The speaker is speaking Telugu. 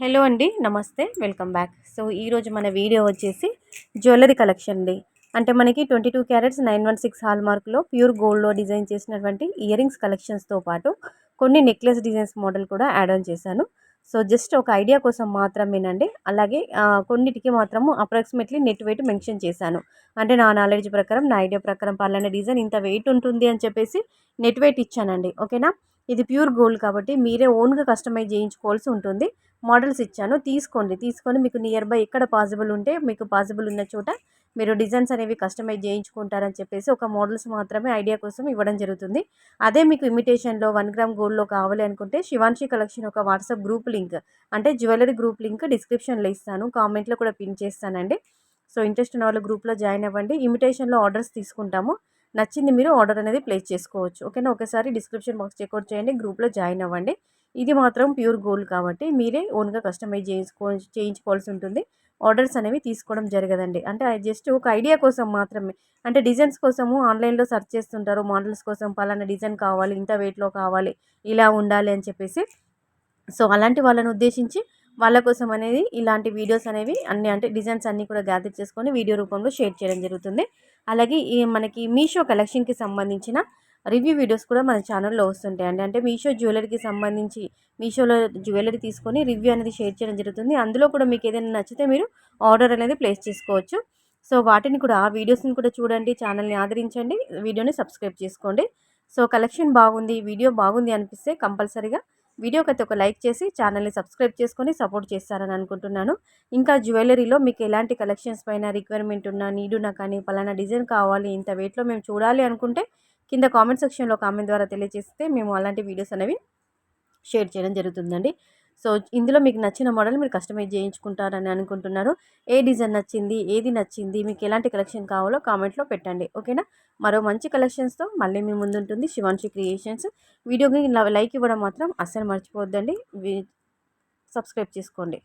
హలో అండి, నమస్తే, వెల్కమ్ బ్యాక్. సో ఈరోజు మన వీడియో వచ్చేసి జ్యువెలరీ కలెక్షన్ అండి. అంటే మనకి 22 క్యారెట్స్ 916 హాల్ మార్క్లో ప్యూర్ గోల్డ్లో డిజైన్ చేసినటువంటి ఇయర్ రింగ్స్ కలెక్షన్స్తో పాటు కొన్ని నెక్లెస్ డిజైన్స్ మోడల్ కూడా యాడ్ ఆన్ చేశాను. సో జస్ట్ ఒక ఐడియా కోసం మాత్రమేనండి. అలాగే కొన్నిటికి మాత్రము అప్రాక్సిమేట్లీ నెట్ వెయిట్ మెన్షన్ చేశాను. అంటే నా నాలెడ్జ్ ప్రకారం, నా ఐడియా ప్రకారం పలానా డిజైన్ ఇంత వెయిట్ ఉంటుంది అని చెప్పేసి నెట్ వెయిట్ ఇచ్చానండి. ఓకేనా. ఇది ప్యూర్ గోల్డ్ కాబట్టి మీరే ఓన్గా కస్టమైజ్ చేయించుకోవాల్సి ఉంటుంది. మోడల్స్ ఇచ్చాను, తీసుకొని మీకు నియర్ బై ఎక్కడ పాసిబుల్ ఉంటే మీకు పాసిబుల్ ఉన్న చోట మీరు డిజైన్స్ అనేవి కస్టమైజ్ చేయించుకుంటారని చెప్పేసి ఒక మోడల్స్ మాత్రమే ఐడియా కోసం ఇవ్వడం జరుగుతుంది. అదే మీకు ఇమిటేషన్లో 1 గ్రామ్ గోల్డ్లో కావాలి అనుకుంటే శివాన్షి కలెక్షన్ ఒక వాట్సాప్ గ్రూప్ లింక్, అంటే జ్యువెలరీ గ్రూప్ లింక్ డిస్క్రిప్షన్లో ఇస్తాను, కామెంట్లో కూడా పిన్ చేస్తానండి. సో ఇంట్రెస్ట్ ఉన్న వాళ్ళు గ్రూప్లో జాయిన్ అవ్వండి. ఇమిటేషన్లో ఆర్డర్స్ తీసుకుంటాము, నచ్చింది మీరు ఆర్డర్ అనేది ప్లేస్ చేసుకోవచ్చు. ఓకేనా. ఒకసారి డిస్క్రిప్షన్ బాక్స్ చెక్అవుట్ చేయండి, గ్రూప్లో జాయిన్ అవ్వండి. ఇది మాత్రం ప్యూర్ గోల్డ్ కాబట్టి మీరే ఓన్గా కస్టమైజ్ చేయించుకోవాల్సి ఉంటుంది. ఆర్డర్స్ అనేవి తీసుకోవడం జరగదండి. అంటే అది జస్ట్ ఒక ఐడియా కోసం మాత్రమే. అంటే డిజైన్స్ కోసము ఆన్లైన్లో సెర్చ్ చేస్తుంటారు, మోడల్స్ కోసం పలానా డిజైన్ కావాలి, ఇంత వెయిట్లో కావాలి, ఇలా ఉండాలి అని చెప్పేసి. సో అలాంటి వాళ్ళని ఉద్దేశించి వాళ్ళ కోసం అనేది ఇలాంటి వీడియోస్ అనేవి అన్ని, అంటే డిజైన్స్ అన్నీ కూడా గ్యాదర్ చేసుకొని వీడియో రూపంలో షేర్ చేయడం జరుగుతుంది. అలాగే ఈ మనకి మీషో కలెక్షన్కి సంబంధించిన రివ్యూ వీడియోస్ కూడా మన ఛానల్లో వస్తుంటాయండి. అంటే మీషో జ్యువెలరీకి సంబంధించి మీషోలో జ్యువెలరీ తీసుకొని రివ్యూ అనేది షేర్ చేయడం జరుగుతుంది. అందులో కూడా మీకు ఏదైనా నచ్చితే మీరు ఆర్డర్ అనేది ప్లేస్ చేసుకోవచ్చు. సో వాటిని కూడా, ఆ వీడియోస్ని కూడా చూడండి, ఛానల్ని ఆదరించండి, వీడియోని సబ్స్క్రైబ్ చేసుకోండి. సో కలెక్షన్ బాగుంది, వీడియో బాగుంది అనిపిస్తే కంపల్సరీగా వీడియోకైతే ఒక లైక్ చేసి ఛానల్ని సబ్స్క్రైబ్ చేసుకొని సపోర్ట్ చేస్తారని అనుకుంటున్నాను. ఇంకా జ్యువెలరీలో మీకు ఎలాంటి కలెక్షన్స్ పైన రిక్వైర్మెంట్ ఉన్నా, నీడ్ ఉన్నా కానీ పలానా డిజైన్ కావాలి, ఇంత వెయిట్లో మేము చూడాలి అనుకుంటే కింద కామెంట్ సెక్షన్లో కామెంట్ ద్వారా తెలియజేస్తే మేము అలాంటి వీడియోస్ అనేవి షేర్ చేయడం జరుగుతుందండి. సో ఇందులో మీకు నచ్చిన మోడల్ మీరు కస్టమైజ్ చేయించుకుంటారని అనుకుంటున్నారు. ఏ డిజైన్ నచ్చింది, ఏది నచ్చింది, మీకు ఎలాంటి కలెక్షన్ కావాలో కామెంట్లో పెట్టండి. ఓకేనా. మరో మంచి కలెక్షన్స్తో మళ్ళీ మీ ముందుంటుంది శివాన్షి క్రియేషన్స్. వీడియోకి లైక్ ఇవ్వడం మాత్రం అస్సలు మర్చిపోవద్దండి. సబ్స్క్రైబ్ చేసుకోండి.